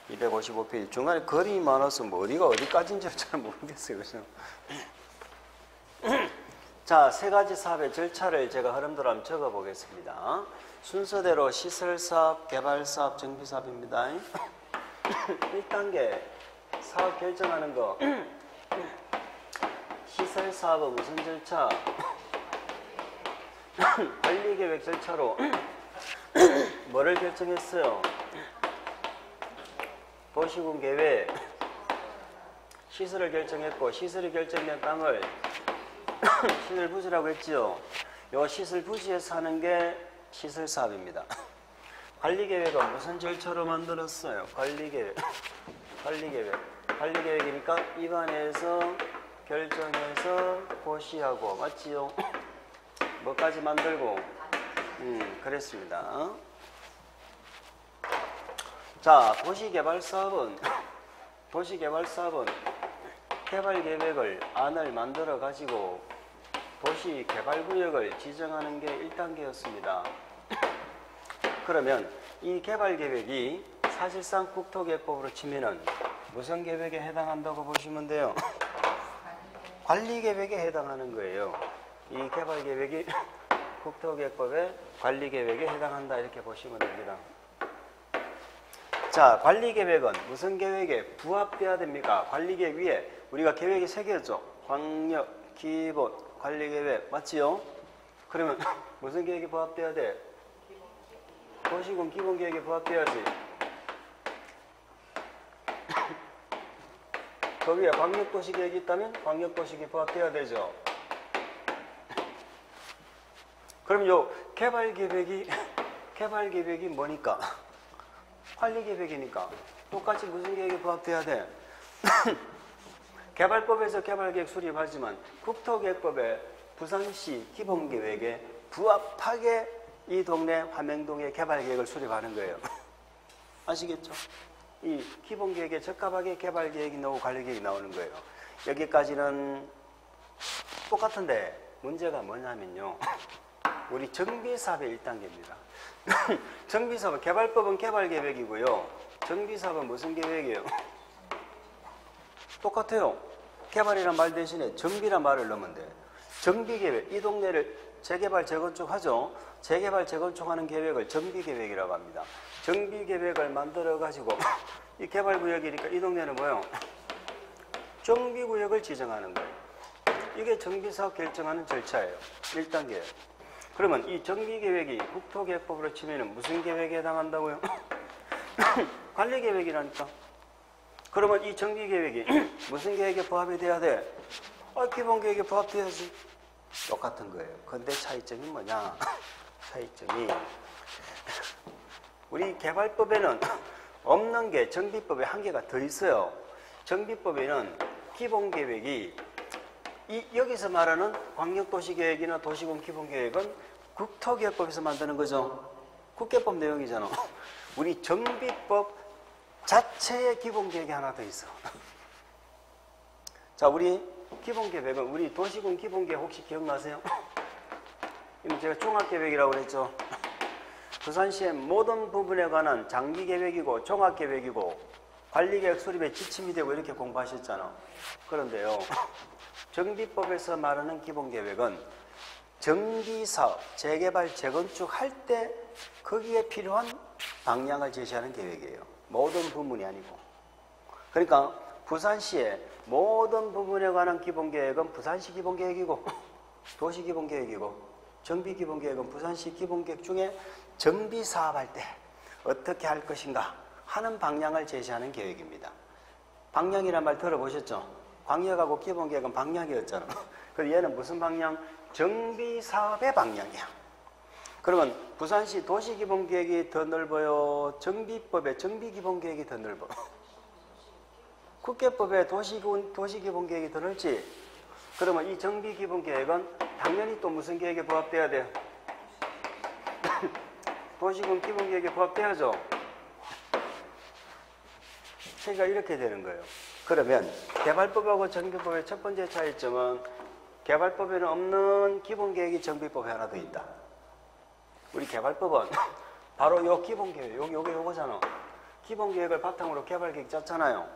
255페이지. 중간에 글이 많아서 뭐 어디가 어디까지인지 잘 모르겠어요. 그죠? 자, 세 가지 사업의 절차를 제가 흐름대로 한번 적어 보겠습니다. 순서대로 시설사업, 개발사업, 정비사업입니다. 1단계 사업 결정하는 거. 시설사업은 무슨 절차? 관리계획 절차로 뭐를 결정했어요? 도시군 계획. 시설을 결정했고, 시설이 결정된 땅을 시설 부지라고 했지요. 요 시설 부지에서 하는 게 시설 사업입니다. 관리계획은 무슨 절차로 만들었어요? 관리계획. 관리계획이니까 입안에서 결정해서 고시하고, 맞지요? 뭐까지 만들고, 그랬습니다. 자, 도시개발사업은 개발계획을 안을 만들어 가지고 도시개발구역을 지정하는 게 1단계였습니다. 그러면 이 개발계획이 사실상 국토계획법으로 치면은 무슨 계획에 해당한다고 보시면 돼요? 관리계획에 해당하는 거예요. 이 개발계획이 국토계획법의 관리계획에 해당한다 이렇게 보시면 됩니다. 자, 관리계획은 무슨 계획에 부합돼야 됩니까? 관리계획 위에 우리가 계획이 3개였죠. 광역, 기본, 관리계획. 맞지요? 그러면 무슨 계획에 부합돼야 돼? 도시군 기본계획에 부합돼야지. 그 위에 광역도시계획이 있다면 광역도시계획에 부합돼야 되죠. 그럼 요 개발계획이 뭐니까? 관리계획이니까 똑같이 무슨 계획에 부합돼야 돼? 개발법에서 개발계획 수립하지만 국토계획법의 부산시 기본계획에 부합하게 이 동네 화명동의 개발계획을 수립하는 거예요. 아시겠죠? 이 기본계획에 적합하게 개발계획이 나오고 관리계획이 나오는 거예요. 여기까지는 똑같은데 문제가 뭐냐면요. 우리 정비사업의 1단계입니다. 정비사업은 개발법은 개발계획이고요. 정비사업은 무슨 계획이에요? 똑같아요. 개발이란 말 대신에 정비란 말을 넣으면 돼. 정비계획, 이 동네를 재개발, 재건축 하죠. 재개발, 재건축하는 계획을 정비계획이라고 합니다. 정비계획을 만들어가지고 이 개발구역이니까 이 동네는 뭐예요? 정비구역을 지정하는 거예요. 이게 정비사업 결정하는 절차예요. 1단계예요. 그러면 이 정비계획이 국토계획법으로 치면 무슨 계획에 해당한다고요? 관리계획이라니까. 그러면 이 정비계획이 무슨 계획에 부합이 돼야 돼? 기본계획에 부합돼야지. 똑같은 거예요. 근데 차이점이 뭐냐? 차이점이 우리 개발법에는 없는 게 정비법에 한계가 더 있어요. 정비법에는 기본계획이 여기서 말하는 광역도시계획이나 도시군 기본계획은 국토계획법에서 만드는 거죠. 국계법 내용이잖아. 우리 정비법 자체의 기본계획이 하나 더 있어. 자, 우리 기본계획은 우리 도시군 기본계획 혹시 기억나세요? 이거 제가 종합계획이라고 그랬죠. 부산시의 모든 부분에 관한 장기계획이고 종합계획이고 관리계획 수립의 지침이 되고 이렇게 공부하셨잖아. 그런데요, 정비법에서 말하는 기본계획은 정비사업, 재개발, 재건축 할 때 거기에 필요한 방향을 제시하는 계획이에요. 모든 부분이 아니고. 그러니까 부산시의 모든 부분에 관한 기본계획은 부산시 기본계획이고 도시기본계획이고 정비기본계획은 부산시 기본계획 중에 정비사업할 때 어떻게 할 것인가 하는 방향을 제시하는 계획입니다. 방향이란 말 들어보셨죠? 광역하고 기본계획은 방향이었잖아. 그래서 얘는 무슨 방향? 정비사업의 방향이야. 그러면 부산시 도시기본계획이 더 넓어요? 정비법의 정비기본계획이 더 넓어? 국계법의 도시기본계획이 더 넓지? 그러면 이 정비기본계획은 당연히 또 무슨 계획에 부합돼야 돼요? 도시군 기본계획에 부합돼야죠. 그러니까 이렇게 되는 거예요. 그러면 개발법하고 정비법의 첫 번째 차이점은 개발법에는 없는 기본계획이 정비법에 하나 더 있다. 우리 개발법은 바로 요 기본계획, 요거잖아. 기본계획을 바탕으로 개발계획 짰잖아요.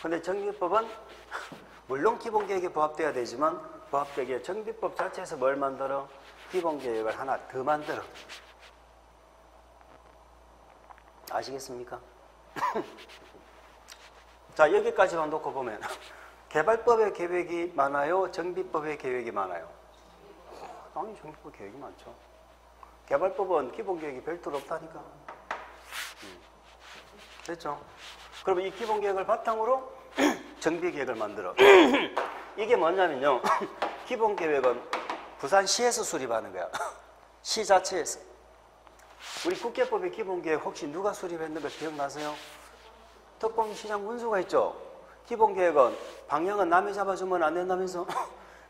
근데 정비법은 물론 기본계획에 부합돼야 되지만 부합되기에 정비법 자체에서 뭘 만들어? 기본계획을 하나 더 만들어. 아시겠습니까? 자, 여기까지만 놓고 보면 개발법의 계획이 많아요? 정비법의 계획이 많아요? 당연히 정비법 계획이 많죠. 개발법은 기본계획이 별도로 없다니까. 됐죠? 그러면 이 기본계획을 바탕으로 정비계획을 만들어. 이게 뭐냐면요. 기본계획은 부산시에서 수립하는 거야. 시 자체에서. 우리 국계법의 기본계획 혹시 누가 수립했는 거 기억나세요? 특공시장 군수가 있죠. 기본계획은 방향은 남이 잡아주면 안 된다면서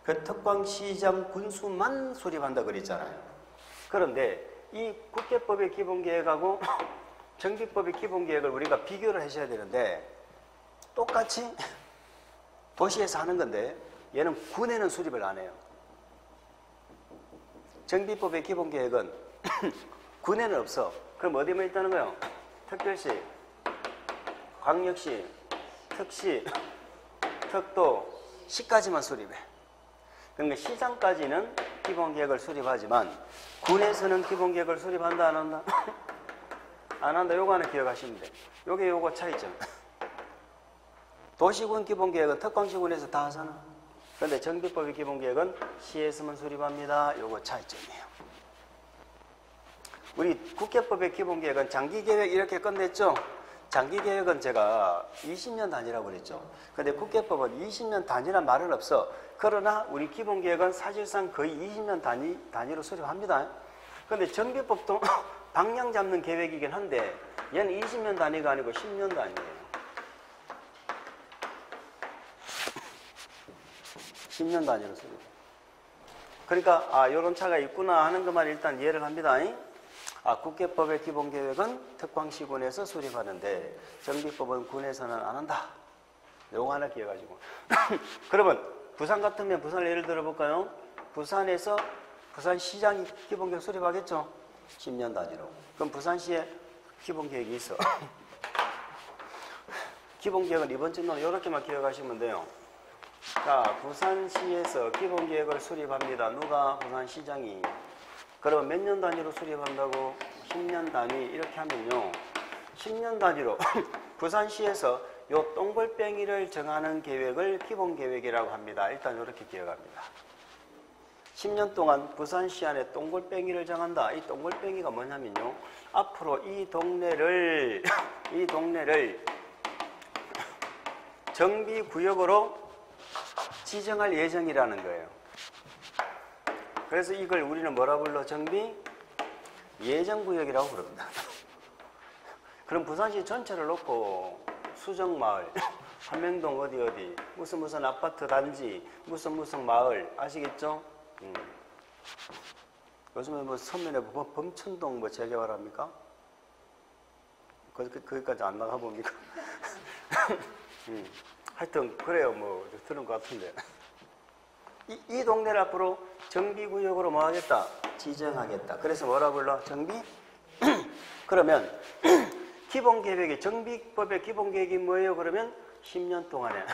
그 특광시장 군수만 수립한다 그랬잖아요. 그런데 이 국계법의 기본계획하고 정비법의 기본계획을 우리가 비교를 하셔야 되는데 똑같이 도시에서 하는 건데 얘는 군에는 수립을 안 해요. 정비법의 기본계획은 군에는 없어. 그럼 어디만 있다는 거예요? 특별시, 광역시, 특시, 특도, 시까지만 수립해. 그러니까 시장까지는 기본계획을 수립하지만 군에서는 기본계획을 수립한다 안 한다? 안 한다. 요거 하나 기억하시면 돼. 요게 요거 차이점. 도시군 기본계획은 특광시군에서 다 하잖아. 그런데 정비법의 기본계획은 시에서만 수립합니다. 요거 차이점이에요. 우리 국계법의 기본계획은 장기계획 이렇게 끝냈죠? 장기계획은 제가 20년 단위라고 그랬죠. 근데 국계법은 20년 단위란 말은 없어. 그러나 우리 기본계획은 사실상 거의 20년 단위로 수립합니다. 근데 정비법도 방향 잡는 계획이긴 한데 얘는 20년 단위가 아니고 10년 단위예요. 10년 단위로 수립. 그러니까 이런 차가 있구나 하는 것만 일단 이해를 합니다. 국계법의 기본계획은 특광시군에서 수립하는데 정비법은 군에서는 안 한다. 요거 하나 기억하시고. 그러면 부산 같으면 부산을 예를 들어볼까요? 부산에서 부산시장이 기본계획 수립하겠죠? 10년 단위로. 그럼 부산시에 기본계획이 있어. 기본계획은 이번 주는 이렇게만 기억하시면 돼요. 자, 부산시에서 기본계획을 수립합니다. 누가? 부산시장이. 그러면 몇 년 단위로 수립한다고? 10년 단위 이렇게 하면요. 10년 단위로 부산시에서 요 동글뱅이를 정하는 계획을 기본계획이라고 합니다. 일단 이렇게 기억합니다. 10년 동안 부산시 안에 동글뱅이를 정한다. 이 동글뱅이가 뭐냐면요. 앞으로 이 동네를 정비구역으로 지정할 예정이라는 거예요. 그래서 이걸 우리는 뭐라 불러? 정비 예정구역이라고 부릅니다. 그럼 부산시 전체를 놓고 수정마을, 한명동 어디 무슨 아파트 단지 무슨 마을 아시겠죠? 요즘에 뭐 서면에 범천동 뭐 재개발합니까? 거기까지 안 나가봅니까? 하여튼 그래요. 뭐 들은 것 같은데 이 동네를 앞으로 정비구역으로 뭐 하겠다? 지정하겠다. 그래서 뭐라 불러? 정비? 그러면 기본계획이 정비법의 기본계획이 뭐예요? 그러면 10년 동안에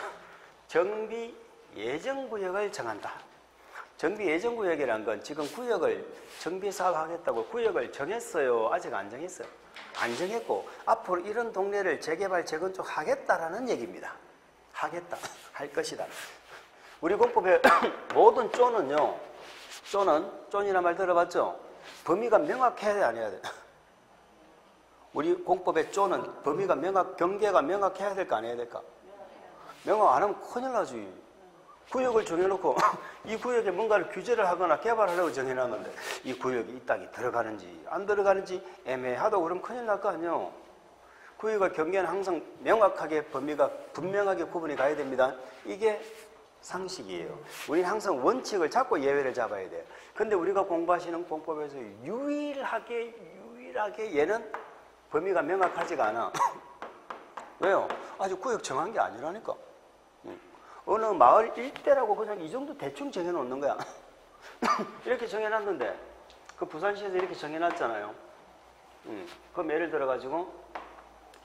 정비 예정구역을 정한다. 정비 예정구역이란 건 지금 구역을 정비사업 하겠다고 구역을 정했어요? 아직 안 정했어요? 안 정했고 앞으로 이런 동네를 재개발 재건축 하겠다라는 얘기입니다. 하겠다. 할 것이다. 우리 공법의 모든 쪼는요. 쪼이란 말 들어봤죠? 범위가 명확해야 돼, 안 해야 돼? 우리 공법의 쪼는 범위가 경계가 명확해야 될까, 안 해야 될까? 명확 안 하면 큰일 나지. 구역을 정해놓고 이 구역에 뭔가를 규제를 하거나 개발하려고 정해놨는데 이 구역이 이 땅이 들어가는지 안 들어가는지 애매하다고 그러면 큰일 날 거 아니에요. 구역의 경계는 항상 명확하게 범위가 분명하게 구분이 가야 됩니다. 이게 상식이에요. 우리는 항상 원칙을 잡고 예외를 잡아야 돼요. 근데 우리가 공부하시는 공법에서 유일하게 얘는 범위가 명확하지가 않아. 왜요? 아직 구역 정한 게 아니라니까. 어느 마을 일대라고 그냥 이 정도 대충 정해놓는 거야. 이렇게 정해놨는데 그 부산시에서 이렇게 정해놨잖아요. 그럼 예를 들어가지고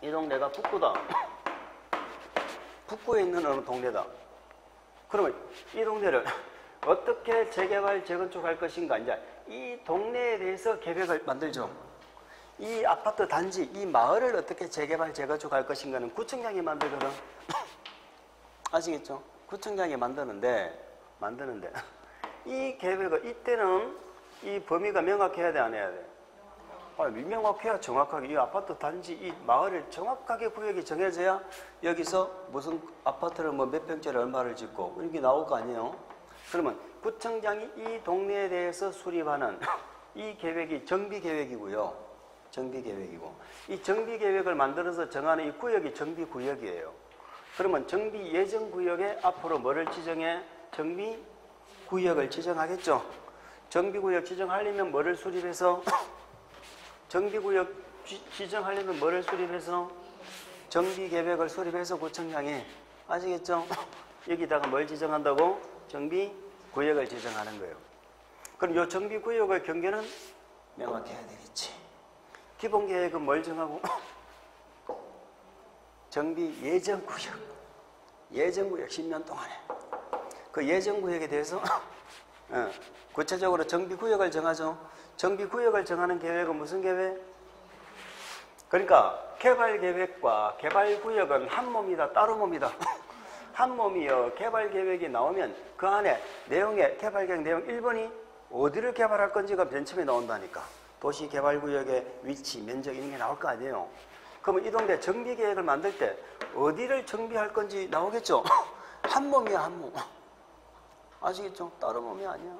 이 동네가 북구다. 북구에 있는 어느 동네다. 그러면 이 동네를 어떻게 재개발, 재건축할 것인가. 이제 이 동네에 대해서 계획을 만들죠. 이 아파트 단지, 이 마을을 어떻게 재개발, 재건축할 것인가는 구청장이 만들거든. 아시겠죠? 구청장이 만드는데 이 계획을 이때는 이 범위가 명확해야 돼, 안 해야 돼? 명확해야 정확하게 이 아파트 단지, 이 마을을 정확하게 구역이 정해져야 여기서 무슨 아파트를 뭐 몇 평짜리 얼마를 짓고 이렇게 나올 거 아니에요? 그러면 구청장이 이 동네에 대해서 수립하는 이 계획이 정비계획이고요. 정비계획이고 이 정비계획을 만들어서 정하는 이 구역이 정비구역이에요. 그러면 정비예정구역에 앞으로 뭐를 지정해? 정비구역을 지정하겠죠. 정비구역 지정하려면 뭐를 수립해서? 정비구역 지정하려면 뭐를 수립해서? 정비계획을 수립해서 구청장이, 아시겠죠? 여기다가 뭘 지정한다고? 정비구역을 지정하는 거예요. 그럼 이 정비구역의 경계는 명확해야 되겠지. 기본계획은 뭘 정하고? 정비예정구역. 예정구역 10년 동안에. 그 예정구역에 대해서 구체적으로 정비구역을 정하죠. 정비구역을 정하는 계획은 무슨 계획? 그러니까 개발계획과 개발구역은 한 몸이다, 따로 몸이다. 한 몸이요. 개발계획이 나오면 그 안에 내용에 개발계획 내용 1번이 어디를 개발할 건지가 맨 처음에 나온다니까. 도시개발구역의 위치, 면적 이런 게 나올 거 아니에요. 그러면 이 동네 정비계획을 만들 때 어디를 정비할 건지 나오겠죠. 한 몸이야, 한 몸. 아시겠죠? 따로 몸이 아니야.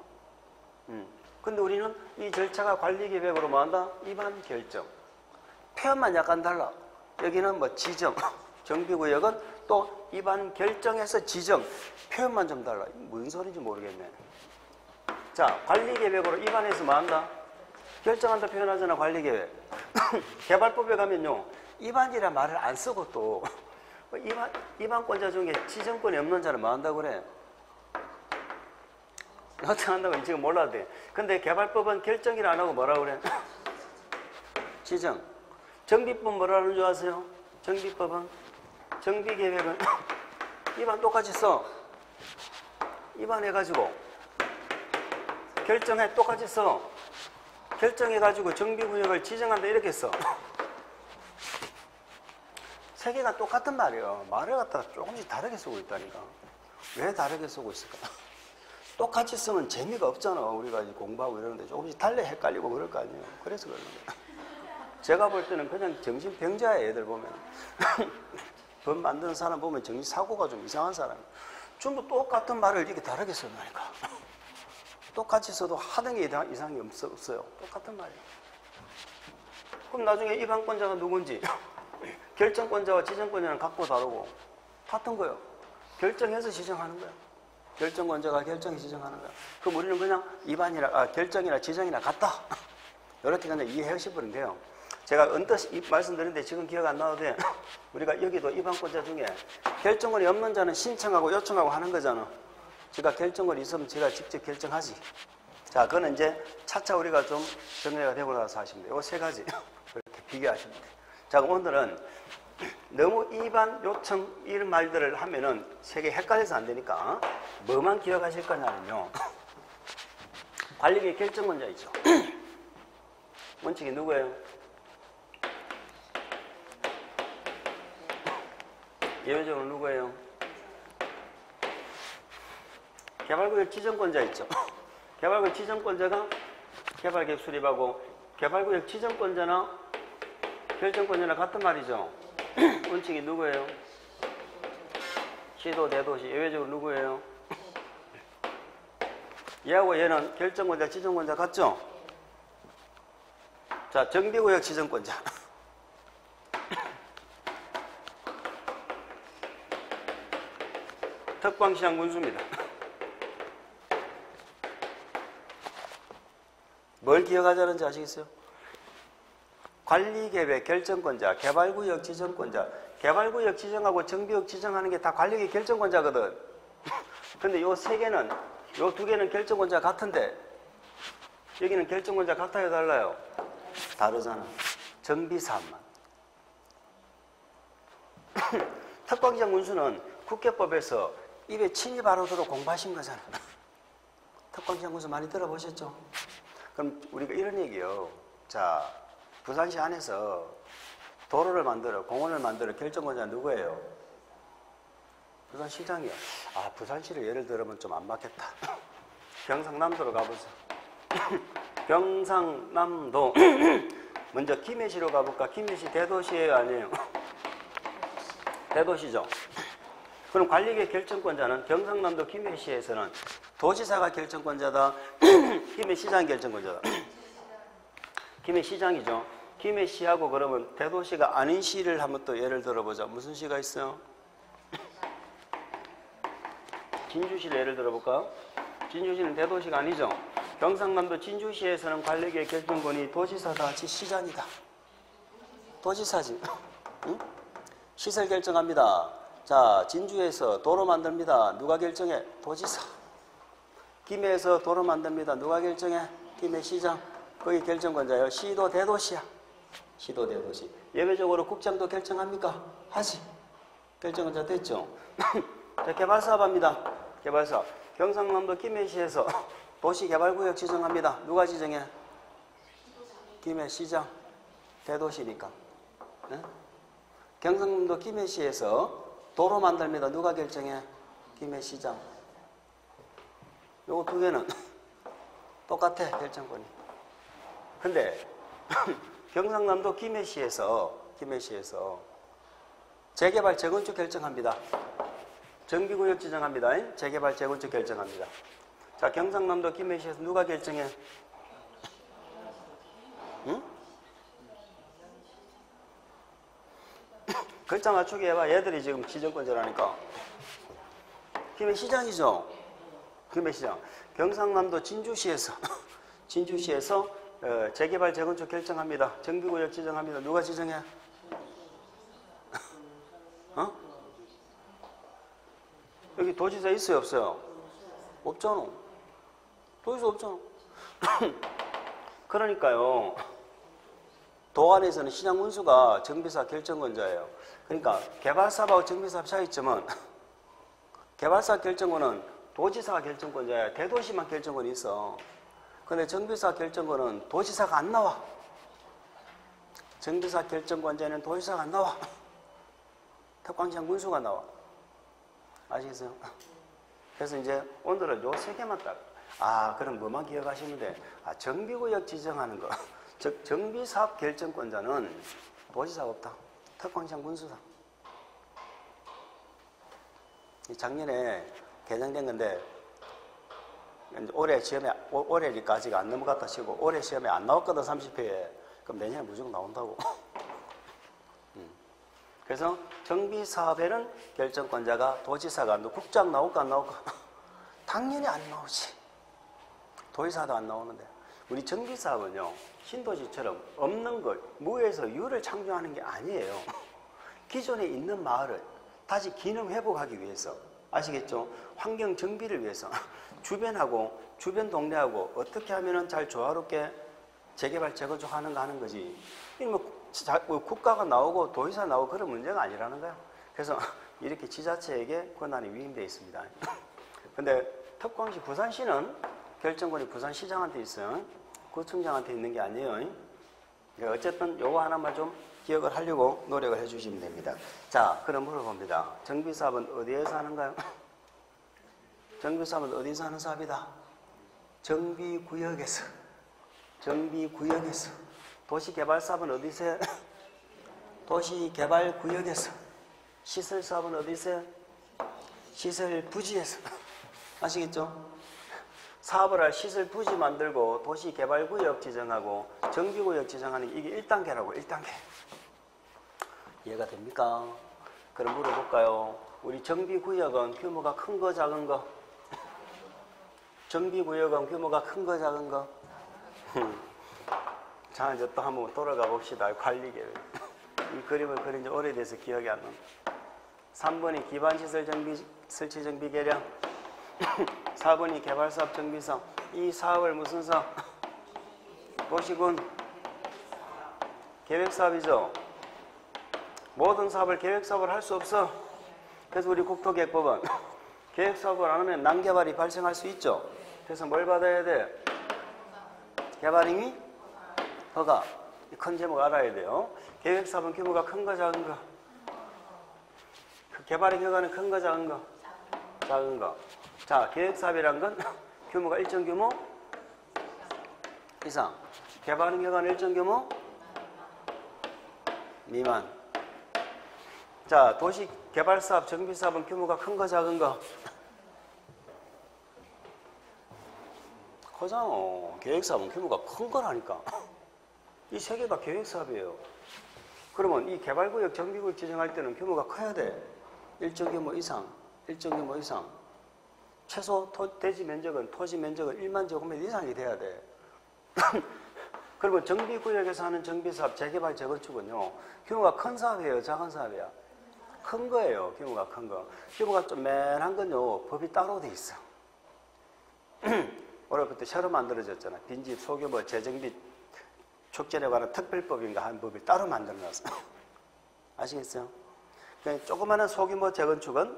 근데 우리는 이 절차가 관리계획으로 뭐 한다? 입안 결정. 표현만 약간 달라. 여기는 뭐 지정. 정비구역은 또 입안 결정에서 지정. 표현만 좀 달라. 무슨 소리인지 모르겠네. 자, 관리계획으로 입안에서 뭐 한다? 결정한다 표현하잖아, 관리계획. 개발법에 가면요, 입안이라 말을 안 쓰고 또 입안권자 중에 지정권이 없는 자는 뭐 한다고 그래? 결정한다고 지금 몰라도 돼. 근데 개발법은 결정이라 안 하고 뭐라고 그래? 지정. 정비법 뭐라는 줄 아세요? 정비법은? 정비계획은 입안 똑같이 써. 입안해가지고 결정해 똑같이 써. 결정해가지고 정비구역을 지정한다 이렇게 써. 세 개가 똑같은 말이에요. 말을 갖다가 조금씩 다르게 쓰고 있다니까. 왜 다르게 쓰고 있을까? 똑같이 쓰면 재미가 없잖아. 우리가 공부하고 이러는데 조금씩 달리 헷갈리고 그럴 거 아니에요. 그래서 그러는 거예요. 제가 볼 때는 그냥 정신병자예요. 애들 보면. 법 만드는 사람 보면 정신사고가 좀 이상한 사람이에요. 전부 똑같은 말을 이렇게 다르게 쓴다니까. 똑같이 써도 하는 게 이상이 없어요. 똑같은 말이에요. 그럼 나중에 입안권자가 누군지 결정권자와 지정권자는 각고 다르고 같은 거예요. 결정해서 지정하는 거예요. 결정권자가 결정해 지정하는 거예요. 그럼 우리는 그냥 입안이나 결정이나 지정이나 같다. 이렇게 그냥 이해하셔버리면 돼요. 제가 언뜻 말씀드렸는데 지금 기억 안 나도 돼. 우리가 여기도 입안권자 중에 결정권이 없는 자는 신청하고 요청하고 하는 거잖아. 제가 결정권이 있으면 제가 직접 결정하지. 자, 그거는 이제 차차 우리가 좀 정리가 되고 나서 하시면 돼요. 이 세 가지 그렇게 비교하시면 돼요. 자, 그럼 오늘은 너무 입안, 요청 이런 말들을 하면은 세 개 헷갈려서 안 되니까 뭐만 기억하실 거냐면요. 관리계획 결정권자 있죠. 원칙이 누구예요? 예외적으로 누구예요? 개발구역 지정권자 있죠. 개발구역 지정권자가 개발계획 수립하고 개발구역 지정권자나 결정권자나 같은 말이죠. 원칙이 누구예요? 시도, 대도시. 예외적으로 누구예요? 얘하고 얘는 결정권자, 지정권자 같죠? 자, 정비구역 지정권자. 덕광시장 군수입니다. 뭘 기억하자는지 아시겠어요? 관리계획 결정권자, 개발구역 지정권자. 개발구역 지정하고 정비구역 지정하는 게 다 관리계획 결정권자거든. 근데 요 세 개는, 요 두 개는 결정권자 같은데 여기는 결정권자 같아요, 달라요? 다르잖아. 정비사업만. 특광시장 군수는 국회법에서 입에 침이 바로도록 공부하신 거잖아. 특광시장 군수 많이 들어보셨죠? 그럼 우리가 이런 얘기요. 자, 부산시 안에서 도로를 만들어, 공원을 만들어 결정권자 누구예요? 부산시장이요. 아, 부산시를 예를 들으면 좀 안 맞겠다. 경상남도로 가보자. 경상남도. 먼저 김해시로 가볼까? 김해시 대도시예요, 아니에요? 대도시죠. 그럼 관리계 결정권자는 경상남도 김해시에서는 도지사가 결정권자다. 김해시장이 결정권자다. 김해시장이죠. 김해시하고 그러면 대도시가 아닌 시를 한번 또 예를 들어보자. 무슨 시가 있어요? 진주시를 예를 들어볼까? 진주시는 대도시가 아니죠. 경상남도 진주시에서는 관리계 결정권이 도지사다. 시장이다. 도지사지. 응? 시설 결정합니다. 자, 진주에서 도로 만듭니다. 누가 결정해? 도지사. 김해에서 도로 만듭니다. 누가 결정해? 김해시장. 거기 결정권자예요. 시도 대도시야. 시도 대도시. 예외적으로 국장도 결정합니까? 하지. 결정권자 됐죠. 자, 개발사업 합니다. 개발사업. 경상남도 김해시에서 도시개발구역 지정합니다. 누가 지정해? 김해시장. 대도시니까. 네? 경상남도 김해시에서 도로 만듭니다. 누가 결정해? 김해시장. 요거 두 개는 똑같아, 결정권이. 근데 경상남도 김해시에서 재개발 재건축 결정합니다. 정비구역 지정합니다. 재개발 재건축 결정합니다. 자, 경상남도 김해시에서 누가 결정해? 응? 글자 맞추기 해봐. 얘들이 지금 지정권자라니까. 김해시장이죠. 김해시장. 경상남도 진주시에서 재개발 재건축 결정합니다. 정비구역 지정합니다. 누가 지정해? 어? 여기 도지사 있어요, 없어요? 없잖아. 도지사 없잖아. 그러니까요. 도 안에서는 시장 군수가 정비사 결정권자예요. 그러니까 개발사업하고 정비사업 차이점은 개발사 결정권은 도지사가 결정권자야. 대도시만 결정권이 있어. 근데 정비사 결정권은 도지사가 안 나와. 정비사 결정권자는 도지사가 안 나와. 특광시장 군수가 나와. 아시겠어요? 그래서 이제 오늘은 요 세 개만 딱. 아, 그럼 뭐만 기억하시면 돼? 아, 정비구역 지정하는 거. 즉, 정비사업 결정권자는 도지사가 없다. 특광시장 군수다. 작년에 개정된 건데, 올해 시험에, 올해니까 아직 안 넘어갔다 치고, 올해 시험에 안 나왔거든, 30회에. 그럼 내년에 무조건 나온다고. 그래서 정비사업에는 결정권자가 도지사가 안 나오고, 국장 나올까 안 나올까? 당연히 안 나오지. 도지사도 안 나오는데. 우리 정비사업은요, 신도시처럼 없는 걸, 무에서 유를 창조하는 게 아니에요. 기존에 있는 마을을 다시 기능 회복하기 위해서, 아시겠죠? 환경 정비를 위해서 주변하고 주변 동네하고 어떻게 하면은 잘 조화롭게 재개발 재건축하는 거 하는 거지. 뭐 국가가 나오고 도지사 나오고 그런 문제가 아니라는 거야. 그래서 이렇게 지자체에게 권한이 위임되어 있습니다. 근데 특광시 부산시는 결정권이 부산시장한테 있어요. 구청장한테 있는 게 아니에요. 어쨌든 요거 하나만 좀 기억을 하려고 노력을 해주시면 됩니다. 자, 그럼 물어봅니다. 정비사업은 어디에서 하는가요? 정비사업은 어디서 하는 사업이다? 정비구역에서. 정비구역에서. 도시개발사업은 어디서 해? 도시개발구역에서. 시설사업은 어디서 해? 시설부지에서. 아시겠죠? 사업을 할 시설부지 만들고 도시개발구역 지정하고 정비구역 지정하는 이게 1단계라고. 1단계. 이해가 됩니까? 그럼 물어볼까요? 우리 정비구역은 규모가 큰 거 작은 거? 정비구역은 규모가 큰 거 작은 거? 자, 이제 또 한번 돌아가 봅시다. 관리계획. 이 그림을 그린 지 오래돼서 기억이 안 납니다. 3번이 기반시설 정비, 설치 정비 계량. 4번이 개발사업 정비사업. 이 사업을 무슨 사업? 도시군 계획사업이죠. 모든 사업을 계획사업을 할 수 없어. 그래서 우리 국토계획법은 계획사업을 안 하면 난개발이 발생할 수 있죠. 그래서 뭘 받아야 돼? 개발행위 허가. 큰 제목 알아야 돼요. 계획사업은 규모가 큰 거 작은 거? 그 개발행위 허가는 큰 거 작은 거? 작은 거. 자, 계획사업이란 건 규모가 일정 규모 이상. 개발행위 허가는 일정 규모 미만. 자, 도시 개발사업, 정비사업은 규모가 큰 거 작은 거? 크잖아. 계획사업은 규모가 큰 거라니까. 이 세 개가 계획사업이에요. 그러면 이 개발구역, 정비구역 지정할 때는 규모가 커야 돼. 일정 규모 이상, 일정 규모 이상. 최소 대지 면적은, 토지 면적은 1만 제곱미터 이상이 돼야 돼. 그러면 정비구역에서 하는 정비사업, 재개발, 재건축은요, 규모가 큰 사업이에요, 작은 사업이야? 큰 거예요, 규모가 큰 거. 규모가 좀 맨한 건요, 법이 따로 돼 있어. 어렸을 때 새로 만들어졌잖아. 빈집, 소규모, 재정비, 축제에 관한 특별법인가 한 법이 따로 만들어놨어. 아시겠어요? 그러니까 조그마한 소규모 재건축은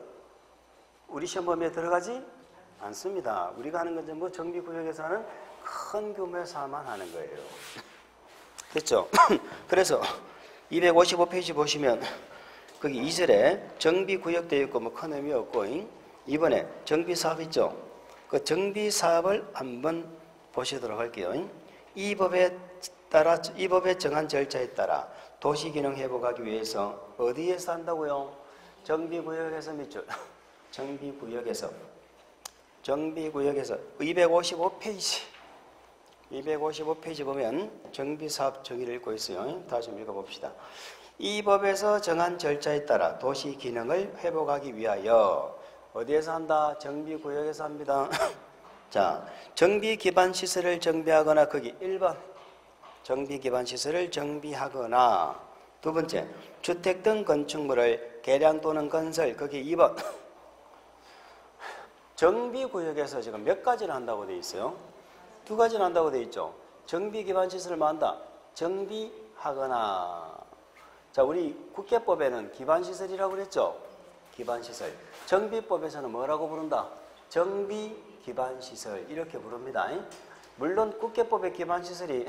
우리 시험 범위에 들어가지 않습니다. 우리가 하는 건 전부 정비구역에서 하는 큰 규모에서만 하는 거예요. 됐죠? 그래서 255페이지 보시면 거기 2절에 정비구역 되어 있고 뭐 큰 의미 없고, 이번에 정비사업 있죠? 그 정비사업을 한번 보시도록 할게요. 이 법에 정한 절차에 따라 도시기능 회복하기 위해서 어디에서 한다고요? 정비구역에서 밑줄. 정비구역에서 255페이지 보면 정비사업 정의를 읽고 있어요. 다시 한번 읽어봅시다. 이 법에서 정한 절차에 따라 도시기능을 회복하기 위하여 어디에서 한다? 정비구역에서 합니다. 자, 정비기반시설을 정비하거나 거기 1번 정비기반시설을 정비하거나, 두 번째 주택 등 건축물을 개량 또는 건설 거기 2번 정비구역에서 지금 몇 가지를 한다고 되어 있어요? 두 가지를 한다고 되어 있죠. 정비기반시설을 뭐 한다? 정비하거나. 자, 우리 국계법에는 기반시설이라고 그랬죠? 기반시설. 정비법에서는 뭐라고 부른다? 정비기반시설 이렇게 부릅니다. 물론 국계법의 기반시설이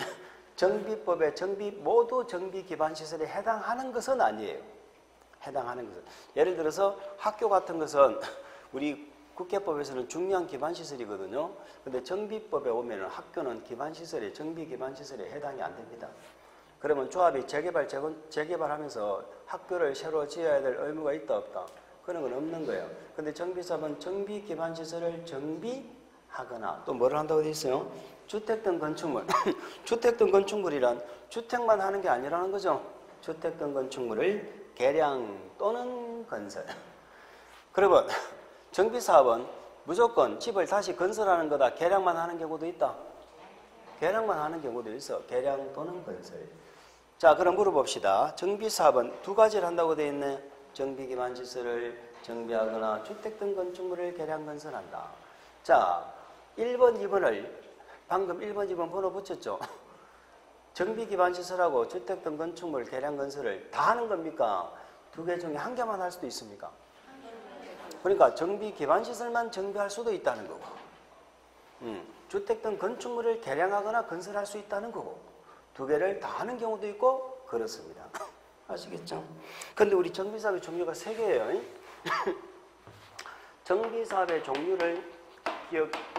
정비법의 모두 정비기반시설에 해당하는 것은 아니에요. 해당하는 것은. 예를 들어서 학교 같은 것은 우리 국계법에서는 중요한 기반시설이거든요. 근데 정비법에 오면 학교는 기반시설에, 정비기반시설에 해당이 안 됩니다. 그러면 조합이 재개발하면서 학교를 새로 지어야 될 의무가 있다 없다? 그런 건 없는 거예요. 근데 정비사업은 정비기반시설을 정비하거나 또 뭐를 한다고 되어 있어요? 주택 등 건축물. 주택 등 건축물이란 주택만 하는 게 아니라는 거죠. 주택 등 건축물을 개량 또는 건설. 그러면 정비사업은 무조건 집을 다시 건설하는 거다. 개량만 하는 경우도 있다. 개량만 하는 경우도 있어. 개량 또는 건설. 자, 그럼 물어봅시다. 정비사업은 두 가지를 한다고 되어 있네. 정비기반시설을 정비하거나 주택 등 건축물을 개량 건설한다. 자, 1번, 2번을 방금 1번, 2번 번호 붙였죠. 정비기반시설하고 주택 등 건축물 개량 건설을 다 하는 겁니까? 두 개 중에 한 개만 할 수도 있습니까? 그러니까 정비기반시설만 정비할 수도 있다는 거고, 주택 등 건축물을 개량하거나 건설할 수 있다는 거고, 두 개를 다 하는 경우도 있고 그렇습니다. 아시겠죠? 근데 우리 정비사업의 종류가 3개예요. 정비사업의 종류를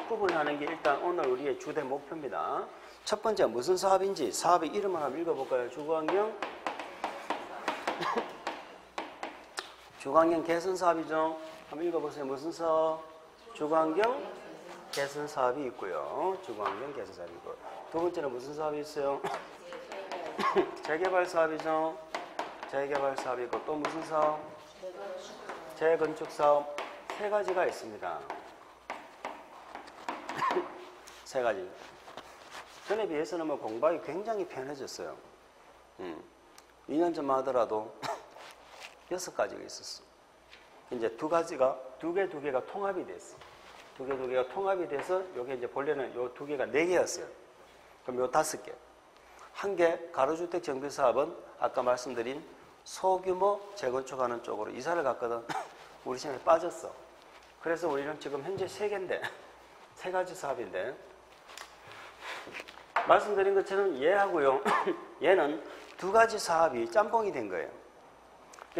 구분하는 게 일단 오늘 우리의 주된 목표입니다. 첫 번째 무슨 사업인지 사업의 이름을 한번 읽어볼까요? 주거환경 주거환경 개선 사업이죠. 한번 읽어보세요. 무슨 사업? 주거환경 개선 사업이 있고요. 주거환경 개선 사업이 있고, 두 번째는 무슨 사업이 있어요? 재개발 사업이죠. 재개발 사업이 있고, 또 무슨 사업? 재건축 사업. 3가지가 있습니다. 3가지. 전에 비해서는 뭐 공부하기 굉장히 편해졌어요. 2년 전만 하더라도 6가지가 있었어. 이제 두 개가 통합이 됐어. 두 개가 통합이 돼서 요게 이제 본래는 요 2개가 4개였어요. 그럼 요 5개. 한 개 가로주택 정비사업은 아까 말씀드린 소규모 재건축하는 쪽으로 이사를 갔거든. 우리 시험에 빠졌어. 그래서 우리는 지금 현재 3개인데 3가지 사업인데 말씀드린 것처럼 얘하고요. 얘는 2가지 사업이 짬뽕이 된 거예요.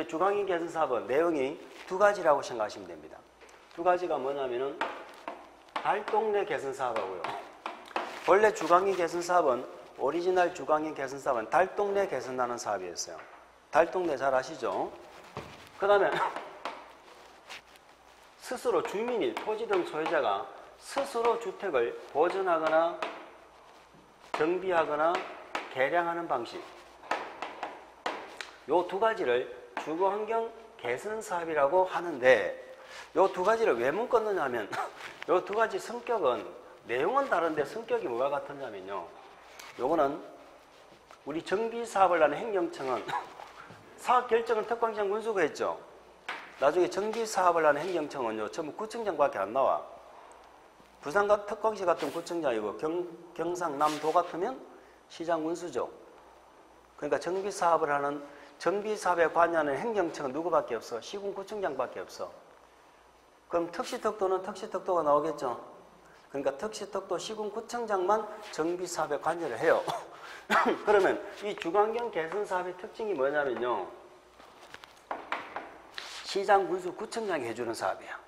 주광인 개선 사업은 내용이 2가지라고 생각하시면 됩니다. 2가지가 뭐냐면은 달동네 개선 사업하고요. 원래 주광인 개선 사업은 오리지널 주광인 개선 사업은 달동네 개선하는 사업이었어요. 달동네 잘 아시죠? 그 다음에 스스로 주민이 토지 등 소유자가 스스로 주택을 보존하거나 정비하거나 개량하는 방식. 요 2가지를 주거환경 개선 사업이라고 하는데 요 2가지를 왜 묶었느냐 하면 요 2가지 성격은 내용은 다른데 성격이 뭐가 같았냐면요. 요거는 우리 정비사업을 하는 행정청은 사업 결정은 특광시장 군수가 했죠. 나중에 정비사업을 하는 행정청은요 전부 구청장밖에 안 나와. 부산 특광시 같은 구청장이고 경상남도 같으면 시장 군수죠. 그러니까 정비사업을 하는 정비사업에 관여하는 행정청은 누구밖에 없어? 시군구청장밖에 없어. 그럼 특시특도는 특시특도가 나오겠죠. 그러니까 특시특도 시군구청장만 정비사업에 관여를 해요. 그러면 이 주거환경 개선 사업의 특징이 뭐냐면요. 시장 군수 구청장이 해주는 사업이야.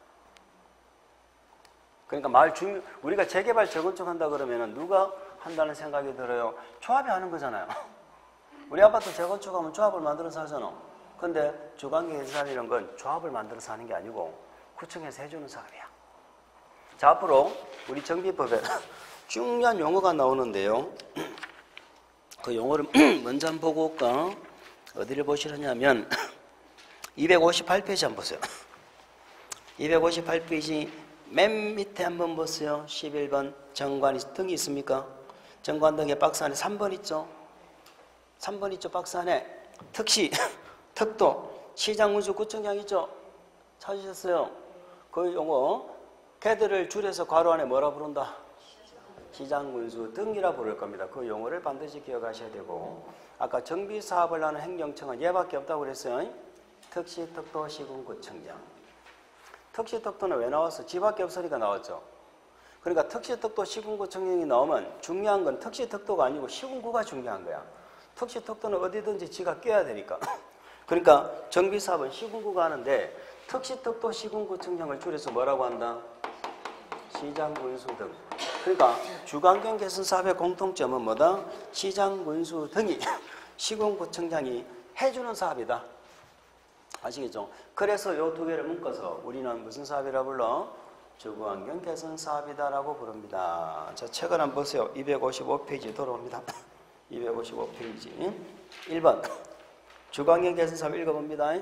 그러니까 마을 주민, 우리가 재개발 재건축 한다 그러면은 누가 한다는 생각이 들어요? 조합이 하는 거잖아요. 우리 아파트 재건축하면 조합을 만들어서 하잖아. 근데 주거환경 개선 사업이라는 건 조합을 만들어서 하는 게 아니고 구청에서 해주는 사업이야. 자, 앞으로 우리 정비법에 중요한 용어가 나오는데요. 그 용어를 먼저 한번 보고 올까? 어디를 보시려냐면 258페이지 한번 보세요. 258페이지 맨 밑에 한번 보세요. 11번 정관 등이 있습니까? 정관 등의 박스 안에 3번 있죠? 3번 있죠? 박스 안에 특시, 특도, 시장군수, 구청장 있죠? 찾으셨어요? 그 용어 걔들을 줄여서 괄호 안에 뭐라 부른다? 시장군수 등이라 부를 겁니다. 그 용어를 반드시 기억하셔야 되고 아까 정비사업을 하는 행정청은 얘밖에 없다고 그랬어요. 특시, 특도, 시군구청장. 특시, 특도는 왜 나왔어? 지밖에 없으니까 나왔죠. 그러니까 특시, 특도, 시군구청장이 나오면 중요한 건 특시, 특도가 아니고 시군구가 중요한 거야. 특시, 특도는 어디든지 지가 껴야 되니까. 그러니까 정비사업은 시군구가 하는데 특시, 특도, 시군구청장을 줄여서 뭐라고 한다? 시장군수 등. 그러니까 주거환경 개선 사업의 공통점은 뭐다? 시장군수 등이 시군구청장이 해주는 사업이다. 아시겠죠? 그래서 이 2개를 묶어서 우리는 무슨 사업이라 불러? 주거환경 개선 사업이다라고 부릅니다. 자, 책을 한번 보세요. 255페이지 돌아옵니다. 255페이지 1번 주거환경 개선 사업 읽어봅니다.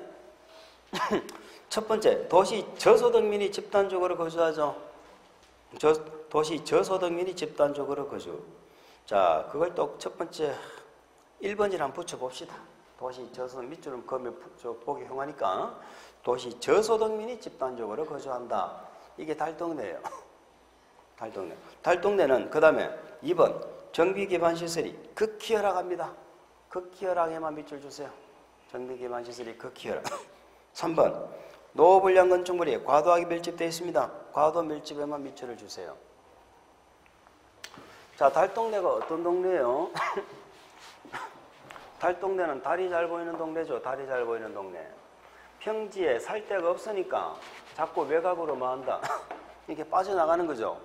첫 번째, 도시 저소득민이 집단적으로 거주하죠. 도시 저소득민이 집단적으로 거주. 자, 그걸 또 첫 번째 1번이랑 한번 붙여봅시다. 도시 저소득 밑줄은 보기 흉하니까 도시 저소득민이 집단적으로 거주한다. 이게 달동네예요. 달동네. 달동네는 그 다음에 2번 정비기반시설이 극히 열악합니다. 극히 열악에만 밑줄 주세요. 정비기반시설이 극히 열악. 3번 노후불량 건축물이 과도하게 밀집되어 있습니다. 과도 밀집에만 밑줄을 주세요. 자, 달동네가 어떤 동네예요? 달동네는 달이 잘 보이는 동네죠. 달이 잘 보이는 동네. 평지에 살 데가 없으니까 자꾸 외곽으로 뭐 한다? 이렇게 빠져나가는 거죠.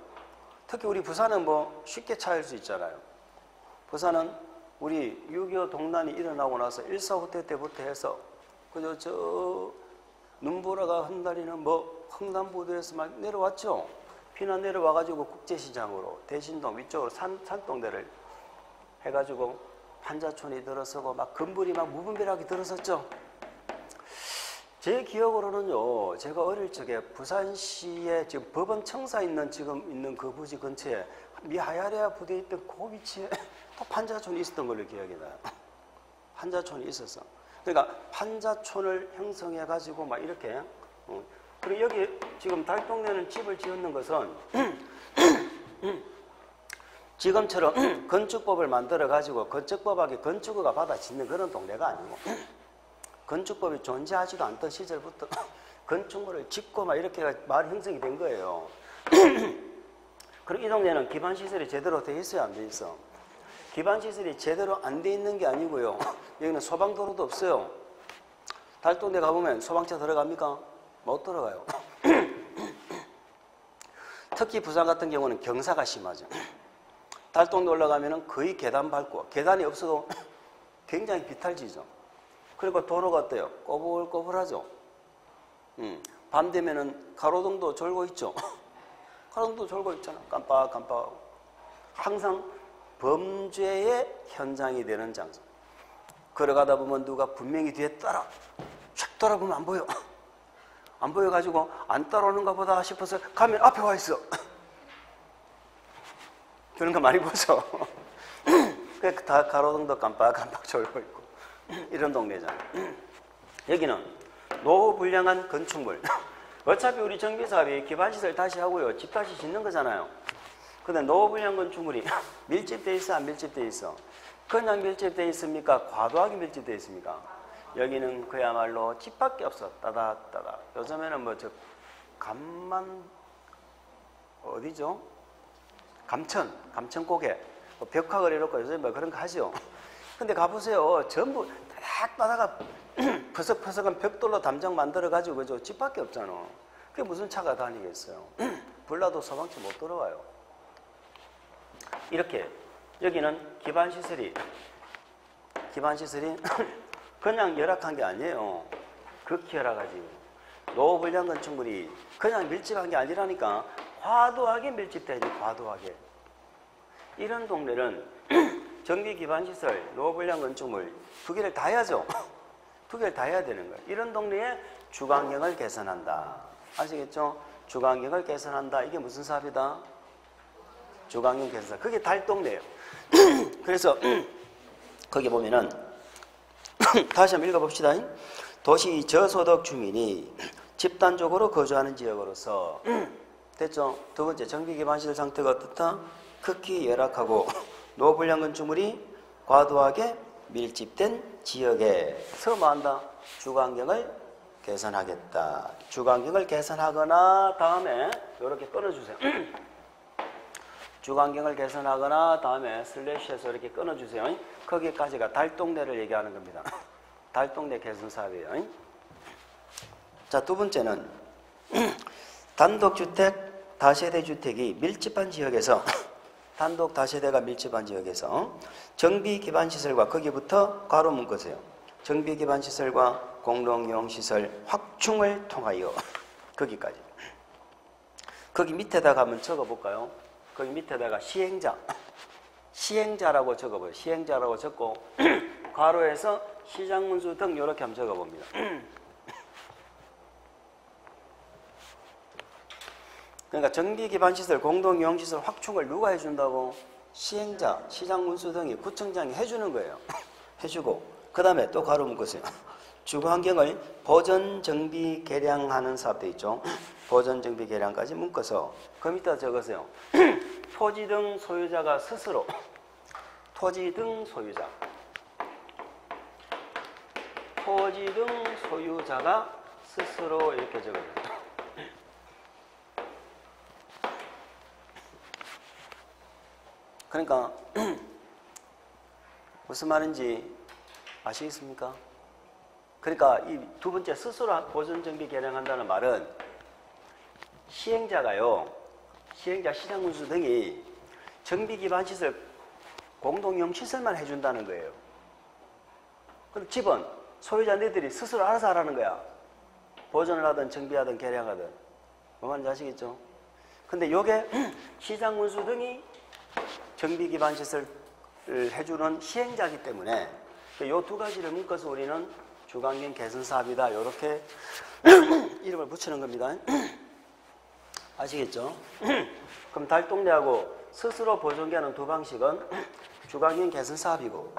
특히 우리 부산은 뭐 쉽게 찾을 수 있잖아요. 부산은 우리 6.25 동란이 일어나고 나서 1.4후퇴 때부터 해서 그저 저 눈보라가 흩날리는 뭐 흥남부두에서 막 내려왔죠. 피난 내려와가지고 국제시장으로 대신동 위쪽으로 산동대를 해가지고 판자촌이 들어서고 막 건물이 막 무분별하게 들어섰죠. 제 기억으로는요, 제가 어릴 적에 부산시에 지금 법원 청사 있는 지금 있는 그 부지 근처에 미하야레아 부대에 있던 그 위치에 또 판자촌이 있었던 걸로 기억이 나요. 판자촌이 있었어. 그러니까 판자촌을 형성해가지고 막 이렇게. 그리고 여기 지금 달동네는 집을 지었는 것은 지금처럼 건축법을 만들어가지고 건축법하게 건축허가 받아 짓는 그런 동네가 아니고 건축법이 존재하지도 않던 시절부터 건축물을 짓고 막 이렇게 마을이 형성이 된 거예요. 그럼 이 동네는 기반시설이 제대로 돼 있어야 안 돼 있어? 기반시설이 제대로 안 돼 있는 게 아니고요. 여기는 소방도로도 없어요. 달동네 가보면 소방차 들어갑니까? 못 들어가요. 특히 부산 같은 경우는 경사가 심하죠. 달동네 올라가면 거의 계단 밟고, 계단이 없어도 굉장히 비탈지죠. 그리고 도로가 어때요? 꼬불꼬불하죠. 밤 되면은 가로등도 졸고 있죠. 가로등도 졸고 있잖아. 깜빡깜빡하고. 항상 범죄의 현장이 되는 장소. 걸어가다 보면 누가 분명히 뒤에 쫙 돌아보면 안 보여. 안 보여가지고 안 따라오는가 보다 싶어서 가면 앞에 와 있어. 그런 거 많이 보죠. 다 가로등도 깜빡깜빡 졸고 있고. 이런 동네잖아요. 여기는 노후불량한 건축물. 어차피 우리 정비사업이 기반시설 다시 하고요. 집 다시 짓는 거잖아요. 근데 노후불량 건축물이 밀집되어 있어, 안 밀집되어 있어? 그냥 밀집되어 있습니까? 과도하게 밀집되어 있습니까? 여기는 그야말로 집밖에 없어. 따닥따닥. 요즘에는 뭐 저 어디죠? 감천고개. 벽화걸 이렇고 요즘에 뭐 그런 거 하죠. 근데 가보세요. 전부 따닥따닥 퍼석퍼석한 벽돌로 담장 만들어가지고 그죠? 집밖에 없잖아. 그게 무슨 차가 다니겠어요? 불나도 소방차 못 들어와요. 이렇게 여기는 기반시설이 그냥 열악한 게 아니에요. 극히 열악하지. 노후불량 건축물이 그냥 밀집한 게 아니라니까. 과도하게 밀집돼야지. 과도하게. 이런 동네는 정비기반시설, 노후불량 건축물 두 개를 다 해야죠. 두 개를 다 해야 되는 거예요. 이런 동네에 주거환경을 개선한다. 아시겠죠? 주거환경을 개선한다. 이게 무슨 사업이다? 주거환경 개선. 그게 달동네예요. 그래서 거기 보면은 다시 한번 읽어봅시다. 도시 저소득 주민이 집단적으로 거주하는 지역으로서 됐죠? 두 번째, 정비기반시설 상태가 어떻다? 극히 열악하고 노후불량 건축물이 과도하게 밀집된 지역에서 뭐 한다? 주거환경을 개선하겠다. 주거환경을 개선하거나 다음에 이렇게 끊어주세요. 주거환경을 개선하거나 다음에 슬래시해서 이렇게 끊어주세요. 거기까지가 달동네를 얘기하는 겁니다. 달동네 개선 사업이에요. 자, 두 번째는 단독주택, 다세대 주택이 밀집한 지역에서 단독 다세대가 밀집한 지역에서 정비기반시설과 거기부터 괄호 묶으세요. 정비기반시설과 공동이용시설 확충을 통하여 거기까지. 거기 밑에다가 한번 적어볼까요? 거기 밑에다가 시행자라고 적어봐요. 시행자라고 적고 괄호에서 시장문수 등 이렇게 한번 적어봅니다. 그러니까 정비기반시설, 공동이용시설 확충을 누가 해준다고? 시행자, 시장문수 등이 구청장이 해주는 거예요. 해주고 그 다음에 또 괄호 묶으세요. 주거환경을 보전, 정비, 개량하는 사업도 있죠. 보전, 정비, 개량까지 묶어서 그 밑에다 적으세요. 토지 등 소유자가 스스로 토지 등 소유자가 스스로 이렇게 적어요. 그러니까 무슨 말인지 아시겠습니까? 그러니까 이 두 번째 스스로 보전, 정비, 개량한다는 말은 시행자가요. 시행자, 시장문수 등이 정비기반시설, 공동이용시설만 해준다는 거예요. 그럼 집은 소유자 너희들이 스스로 알아서 하라는 거야. 보전을 하든 정비하든 개량하든. 뭐 말인지 아시겠죠? 근데 요게 시장문수 등이 정비기반시설을 해주는 시행자이기 때문에 이 두 가지를 묶어서 우리는 주거환경 개선 사업이다. 이렇게 이름을 붙이는 겁니다. 아시겠죠? 그럼 달동네하고 스스로 보존하는 두 방식은 주거환경 개선 사업이고,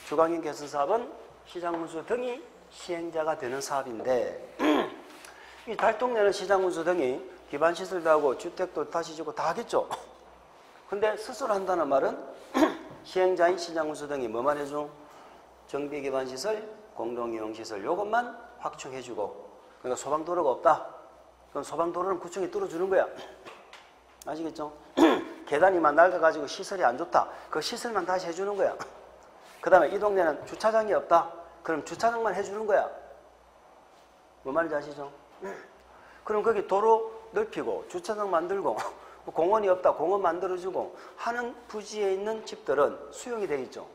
주거환경 개선 사업은 시장문수 등이 시행자가 되는 사업인데, 이 달동네는 시장문수 등이 기반시설도 하고 주택도 다시 짓고 다 하겠죠? 근데 스스로 한다는 말은 시행자인 시장문수 등이 뭐만 해줘? 정비기반시설, 공동이용시설 요것만 확충해주고, 그러니까 소방도로가 없다. 그럼 소방도로는 구청이 뚫어주는 거야. 아시겠죠? 계단이만 낡아가지고 시설이 안 좋다. 그 시설만 다시 해주는 거야. 그 다음에 이 동네는 주차장이 없다. 그럼 주차장만 해주는 거야. 뭐 말인지 아시죠? 그럼 거기 도로 넓히고 주차장 만들고 공원이 없다. 공원 만들어주고 하는 부지에 있는 집들은 수용이 되겠죠.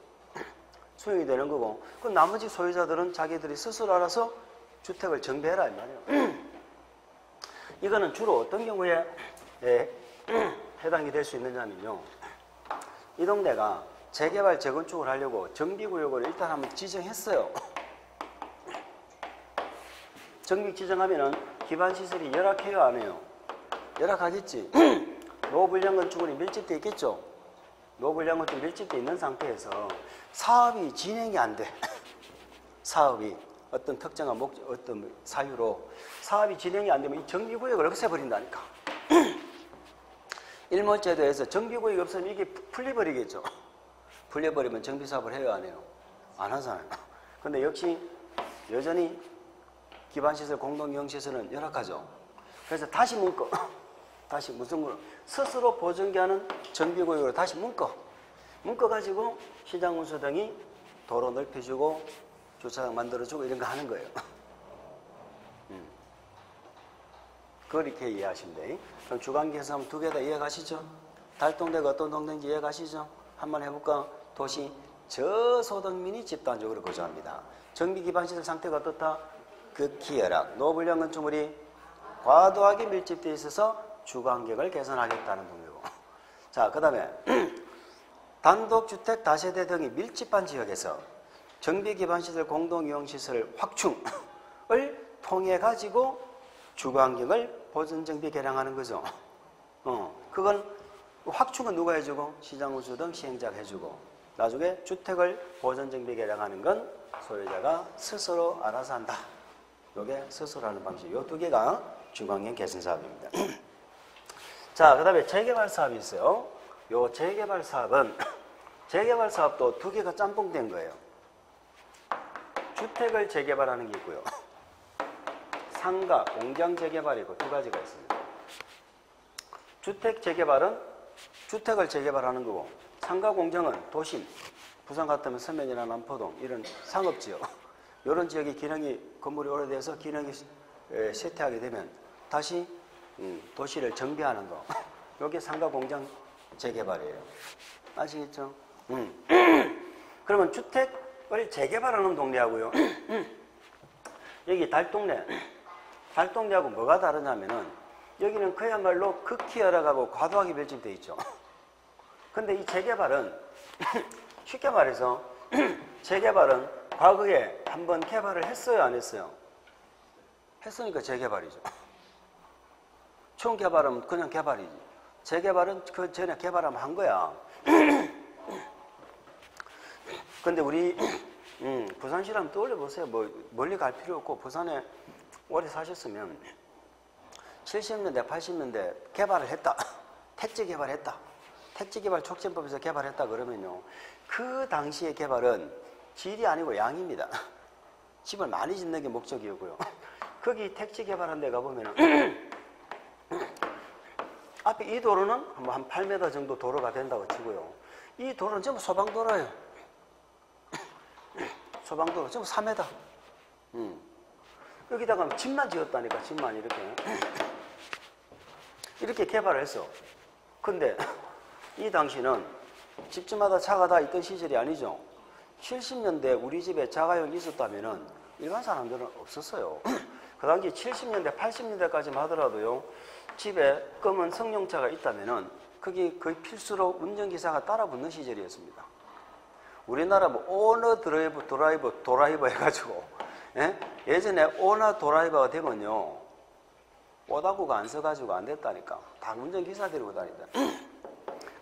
수용이 되는 거고, 그 나머지 소유자들은 자기들이 스스로 알아서 주택을 정비해라 이 말이에요. 이거는 주로 어떤 경우에 해당이 될 수 있느냐면요, 이 동네가 재개발 재건축을 하려고 정비구역을 일단 한번 지정했어요. 정비 지정하면은 기반시설이 열악해요 안 해요? 열악하겠지. 노불량 건축물이 밀집되어 있겠죠. 노불량 건축 밀집되어 있는 상태에서 사업이 진행이 안 돼. 사업이 어떤 특정한 어떤 사유로 사업이 진행이 안 되면 이 정비구역을 없애버린다니까. 일몰제도에서 정비구역이 없으면 이게 풀려버리겠죠. 풀려버리면 정비사업을 해요 안 해요? 안 하잖아요. 근데 역시 여전히 기반시설 공동이용시설은 열악하죠. 그래서 다시 묶어. 다시 무슨 걸 스스로 보증기하는 정비구역으로 다시 묶어가지고 시장운수 등이 도로 넓혀주고 주차장 만들어주고 이런 거 하는 거예요. 그렇게 이해하시면 돼. 그럼 주관기에서 한번 두 개 다 이해가시죠? 달동네가 어떤 동네인지 이해가시죠? 한번 해볼까? 도시 저소득민이 집단적으로 거주합니다. 정비기반시설 상태가 어떻다? 극히 열악. 노불량 건축물이 과도하게 밀집되어 있어서 주거환경을 개선하겠다는 동네고. 자, 그 다음에 단독주택 다세대 등이 밀집한 지역에서 정비기반시설 공동이용시설 확충을 통해 가지고 주거환경을 보존정비 개량하는 거죠. 그건 확충은 누가 해주고 시장운수 등 시행자가 해주고, 나중에 주택을 보존정비 개량하는 건 소유자가 스스로 알아서 한다. 이게 스스로 하는 방식. 이 두 개가 주거환경 개선 사업입니다. 자, 그 다음에 재개발 사업이 있어요. 요 재개발 사업은 재개발 사업도 두 개가 짬뽕된 거예요. 주택을 재개발하는 게 있고요. 상가, 공장 재개발이고 두 가지가 있습니다. 주택 재개발은 주택을 재개발하는 거고, 상가 공장은 도심, 부산 같으면 서면이나 남포동 이런 상업지역, 이런 지역의 기능이 건물이 오래돼서 기능이 쇠퇴하게 되면 다시 도시를 정비하는 거. 이게 상가 공장 재개발이에요. 아시겠죠? 그러면 주택을 재개발하는 동네하고요. 여기 달동네하고 뭐가 다르냐면은 여기는 그야말로 극히 열악하고 과도하게 밀집되어 있죠. 근데 이 재개발은 쉽게 말해서 재개발은 과거에 한번 개발을 했어요 안 했어요? 했으니까 재개발이죠. 처음 개발하면 그냥 개발이지. 재개발은 그 전에 개발하면 한 거야. 근데 우리 부산시를 한번 떠올려보세요. 뭐 멀리 갈 필요 없고 부산에 오래 사셨으면 70년대 80년대 개발을 했다. 택지 개발했다. 택지 개발 촉진법에서 개발했다 그러면요, 그 당시의 개발은 질이 아니고 양입니다. 집을 많이 짓는 게 목적이었고요. 거기 택지 개발한 데 가보면은 앞에 이 도로는 뭐 한 8m 정도 도로가 된다고 치고요. 이 도로는 전부 소방도로예요. 소방도로 전부 3m. 여기다가 집만 지었다니까. 집만 이렇게 개발을 했어. 근데 이 당시는 집집마다 차가 다 있던 시절이 아니죠. 70년대 우리 집에 자가용이 있었다면은 일반 사람들은 없었어요. 그 당시 70년대 80년대까지만 하더라도요, 집에 검은 승용차가 있다면은 그게 거의 필수로 운전기사가 따라 붙는 시절이었습니다. 우리나라 뭐 오너 드라이버 해가지고, 예전에 오너 드라이버가 되면요, 오다구가 안 서가지고 안 됐다니까. 다 운전기사 데리고 다닌다.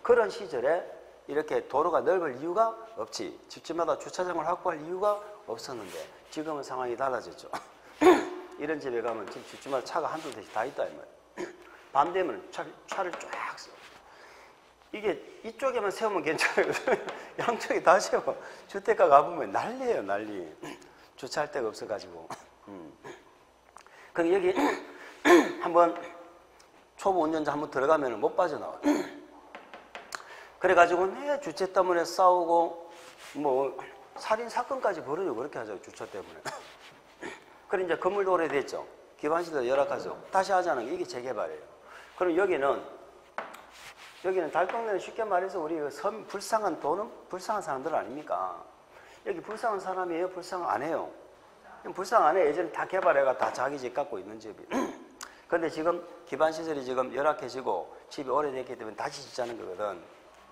그런 시절에 이렇게 도로가 넓을 이유가 없지. 집집마다 주차장을 확보할 이유가 없었는데 지금은 상황이 달라졌죠. 이런 집에 가면 집집마다 차가 한두 대씩 다 있다 이 말이에요. 밤 되면 차를 쫙 써. 이게 이쪽에만 세우면 괜찮아요. 양쪽에 다 세워. 주택가 가보면 난리예요, 난리. 주차할 데가 없어가지고. 근데 여기 한번 초보 운전자 한번 들어가면 못 빠져나와요. 그래가지고 내 주차 때문에 싸우고 뭐 살인 사건까지 벌어지고 그렇게 하죠. 주차 때문에. 그래 이제 건물도 오래됐죠. 기반시설도 열악하죠. 다시 하자는 게 이게 재개발이에요. 그럼 여기는 달동네는 쉽게 말해서 우리 섬 불쌍한 도는 불쌍한 사람들 아닙니까? 여기 불쌍한 사람이에요? 불쌍 안 해요? 불쌍 안 해. 예전에 다 개발해가 다 자기 집 갖고 있는 집이. 근데 지금 기반시설이 지금 열악해지고 집이 오래됐기 때문에 다시 짓자는 거거든.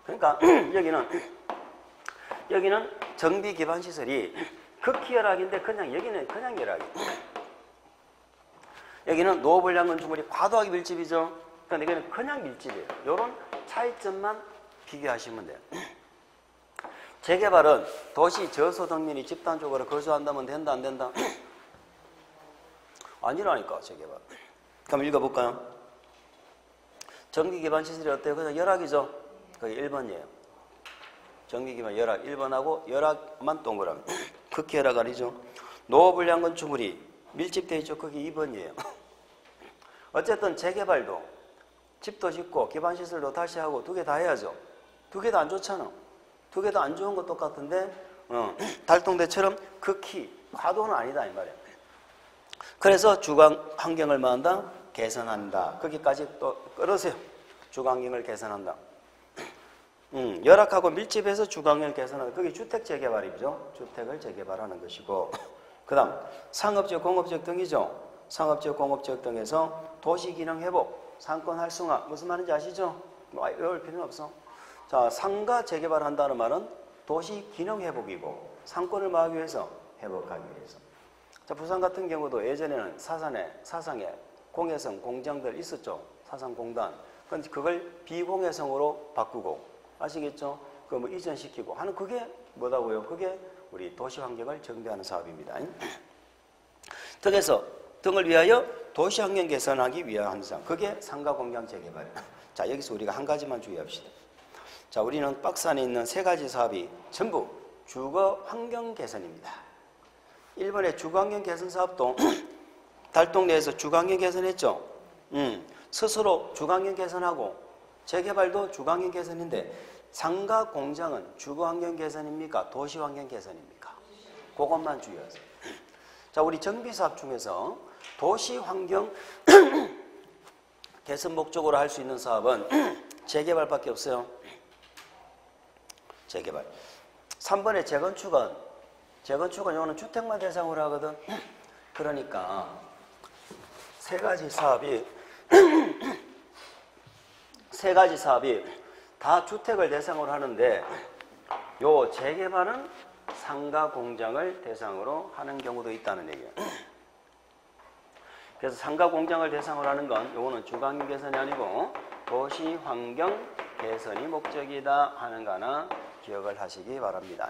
그러니까 여기는 정비 기반시설이 극히 열악인데 여기는 그냥 열악이에요. 여기는 노후불량 건축물이 과도하게 밀집이죠. 그러니까 여기는 그냥 밀집이에요. 이런 차이점만 비교하시면 돼요. 재개발은 도시 저소득민이 집단적으로 거주한다면 된다 안 된다? 아니라니까 재개발. 그럼 읽어볼까요? 정비기반시설이 어때요? 그냥 열악이죠. 그게 1번이에요. 정비기반 열악 1번하고 열악만 동그라미. 극히 열악 아니죠. 노후불량 건축물이 밀집되어 있죠. 그게 2번이에요. 어쨌든 재개발도 집도 짓고 기반시설도 다시 하고 두 개 다 해야죠. 두 개 다 안 좋잖아. 두 개 다 안 좋은 거 똑같은데 달동대처럼 극히 과도는 아니다 이 말이야. 그래서 주거 환경을 뭐 한다? 개선한다. 거기까지 또 끌으세요. 주거 환경을 개선한다. 열악하고 밀집해서 주거 환경을 개선한다. 그게 주택 재개발이죠. 주택을 재개발하는 것이고 그 다음 상업지역, 공업지역 등이죠. 상업지역, 공업지역 등에서 도시기능 회복, 상권 활성화 무슨 말인지 아시죠? 뭐 외울 필요는 없어. 자, 상가 재개발한다는 말은 도시 기능 회복이고 상권을 막기 위해서 회복하기 위해서. 자, 부산 같은 경우도 예전에는 사상에 공해성 공장들 있었죠. 사상공단. 그런데 그걸 비공해성으로 바꾸고 아시겠죠? 그 뭐 이전시키고 하는 그게 뭐다고요? 그게 우리 도시 환경을 정비하는 사업입니다. 등을 위하여 도시 환경 개선하기 위한 사업. 그게 상가 공장 재개발이에요. 자, 여기서 우리가 한 가지만 주의합시다. 자, 우리는 박스 안에 있는 세 가지 사업이 전부 주거 환경 개선입니다. 일본의 주거 환경 개선 사업도 달동네에서 주거 환경 개선했죠. 스스로 주거 환경 개선하고 재개발도 주거 환경 개선인데 상가 공장은 주거 환경 개선입니까? 도시 환경 개선입니까? 그것만 주의하세요. 자, 우리 정비 사업 중에서 도시 환경 개선 목적으로 할 수 있는 사업은 재개발밖에 없어요. 재개발. 3번의 재건축은 이거는 주택만 대상으로 하거든. 그러니까 세 가지 사업이 다 주택을 대상으로 하는데 요 재개발은 상가 공장을 대상으로 하는 경우도 있다는 얘기예요. 그래서 상가 공장을 대상으로 하는 건 요거는 주거환경 개선이 아니고 도시 환경 개선이 목적이다 하는 거 하나 기억을 하시기 바랍니다.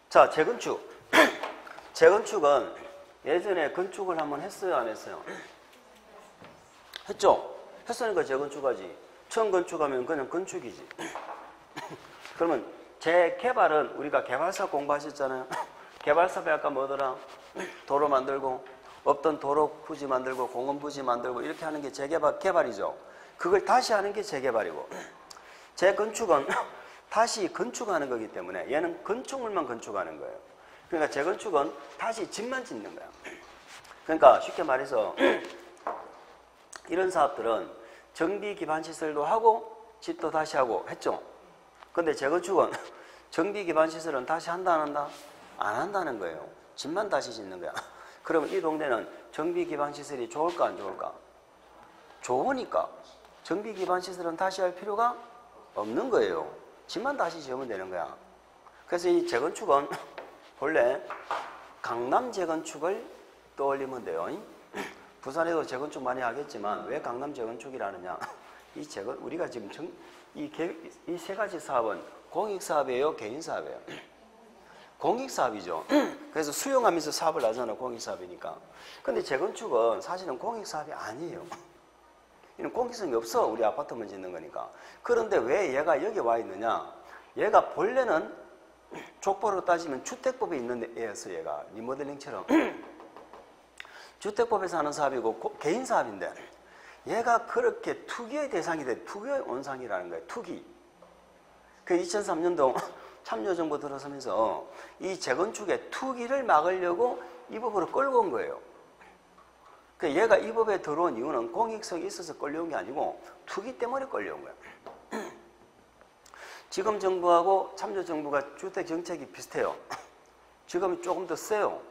자, 재건축. 재건축은 예전에 건축을 한번 했어요, 안 했어요? 했죠? 했으니까 재건축하지. 처음 건축하면 그냥 건축이지. 그러면 재개발은 우리가 개발사 공부하셨잖아요. 개발사 배울까 뭐더라? 도로 만들고 없던 도로 부지 만들고 공원 부지 만들고 이렇게 하는 게 개발이죠. 그걸 다시 하는 게 재개발이고 재건축은 다시 건축하는 거기 때문에 얘는 건축물만 건축하는 거예요. 그러니까 재건축은 다시 집만 짓는 거야. 그러니까 쉽게 말해서 이런 사업들은 정비 기반 시설도 하고 집도 다시 하고 했죠. 근데 재건축은 정비 기반 시설은 다시 한다 안 한다? 안 한다는 거예요. 집만 다시 짓는 거야. 그러면 이 동네는 정비 기반 시설이 좋을까 안 좋을까? 좋으니까 정비 기반 시설은 다시 할 필요가 없는 거예요. 집만 다시 지으면 되는 거야. 그래서 이 재건축은 본래 강남 재건축을 떠올리면 돼요. 부산에도 재건축 많이 하겠지만 왜 강남 재건축이라느냐? 우리가 지금 이 세 가지 사업은 공익 사업이에요, 개인 사업이에요? 공익 사업이죠. 그래서 수용하면서 사업을 하잖아요, 공익 사업이니까. 근데 재건축은 사실은 공익 사업이 아니에요. 이는 공익성이 없어, 우리 아파트만 짓는 거니까. 그런데 왜 얘가 여기 와 있느냐? 얘가 본래는 족보로 따지면 주택법에 있는 애였어. 얘가 리모델링처럼 주택법에서 하는 사업이고 개인 사업인데 얘가 그렇게 투기의 대상이 돼. 투기의 온상이라는 거예요. 투기. 그 2003년도 참여정부 들어서면서 이 재건축의 투기를 막으려고 이 법으로 끌고 온 거예요. 그 얘가 이 법에 들어온 이유는 공익성이 있어서 끌려온 게 아니고 투기 때문에 끌려온 거예요. 지금 정부하고 참여정부가 주택정책이 비슷해요. 지금이 조금 더 세요.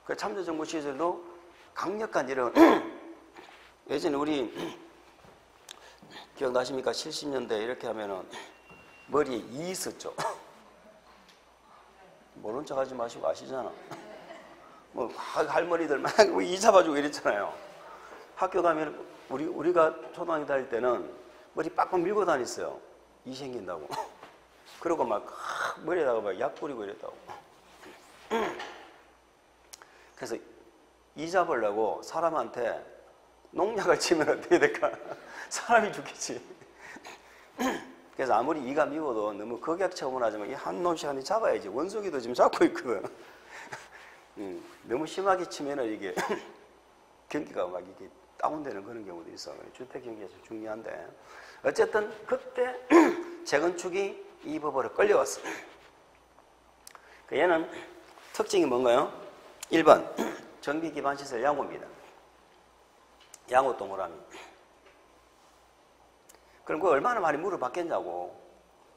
그 참여정부 시절도 강력한 이런 예전에 우리 기억나십니까? 70년대 이렇게 하면은 머리에 이 있었죠. 모른 척 하지 마시고 아시잖아. 뭐 할머니들 막 이 잡아주고 이랬잖아요. 학교 가면 우리가 초등학교 다닐 때는 머리 빡빡 밀고 다녔어요. 이 생긴다고. 그러고 막 머리에다가 막 약 뿌리고 이랬다고. 그래서 이 잡으려고 사람한테 농약을 치면 어떻게 될까? 사람이 죽겠지. 그래서 아무리 이가 미워도 너무 극약처음을 하지만 이 한 놈씩 한테 잡아야지. 원숭이도 지금 잡고 있거든. 너무 심하게 치면은 이게 경기가 막 이게 다운되는 그런 경우도 있어. 주택 경기에서 중요한데 어쨌든 그때 재건축이 이 법으로 끌려왔어. 얘는 특징이 뭔가요? 1번 정비 기반 시설 양호입니다. 양호 동그라미. 그럼 그 얼마나 많이 물어봤겠냐고.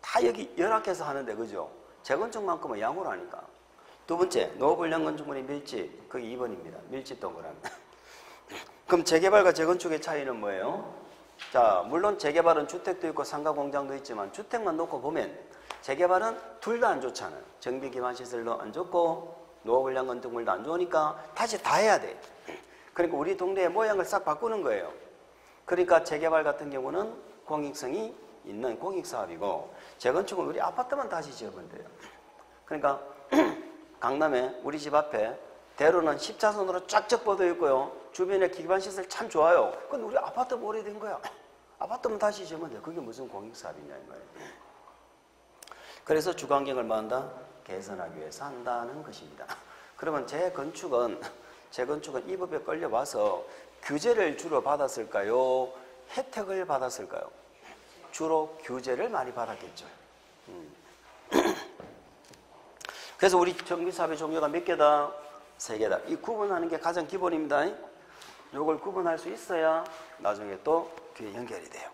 다 여기 열악해서 하는데 그죠? 재건축만큼은 양호라니까. 두 번째, 노후불량 건축물의 밀집, 그게 2번입니다. 밀집 동그라미. 그럼 재개발과 재건축의 차이는 뭐예요? 자, 물론 재개발은 주택도 있고 상가 공장도 있지만 주택만 놓고 보면 재개발은 둘 다 안 좋잖아요. 정비 기반 시설도 안 좋고 노후불량 건축물도 안 좋으니까 다시 다 해야 돼. 그러니까 우리 동네의 모양을 싹 바꾸는 거예요. 그러니까 재개발 같은 경우는 공익성이 있는 공익사업이고 재건축은 우리 아파트만 다시 지으면 돼요. 그러니까 강남에 우리 집 앞에 대로는 10차선으로 쫙쫙 뻗어 있고요. 주변에 기반시설 참 좋아요. 근데 우리 아파트가 오래된 거야. 아파트만 다시 지으면 돼요. 그게 무슨 공익사업이냐 이 말이에요. 그래서 주거환경을 뭐한다? 개선하기 위해서 한다는 것입니다. 그러면 재건축은 이 법에 끌려와서 규제를 주로 받았을까요? 혜택을 받았을까요? 주로 규제를 많이 받았겠죠. 그래서 우리 정비사업의 종류가 몇 개다? 3개다. 이 구분하는 게 가장 기본입니다. 이걸 구분할 수 있어야 나중에 또 뒤에 연결이 돼요.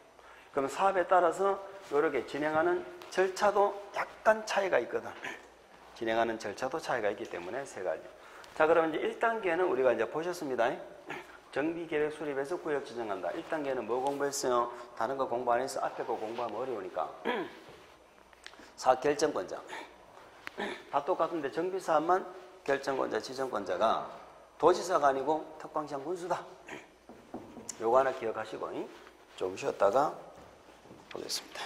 그럼 사업에 따라서 이렇게 진행하는 절차도 약간 차이가 있거든. 진행하는 절차도 차이가 있기 때문에 3가지. 자, 그러면 이제 1단계는 우리가 이제 보셨습니다. 정비계획 수립해서 구역 지정한다. 1단계는 뭐 공부했어요? 다른 거 공부 안 해서 앞에 거 공부하면 어려우니까. 사업결정권자. 다 똑같은데 정비사업만 결정권자, 지정권자가 도지사가 아니고 특방시장 군수다. 요거 하나 기억하시고 좀 쉬었다가 보겠습니다.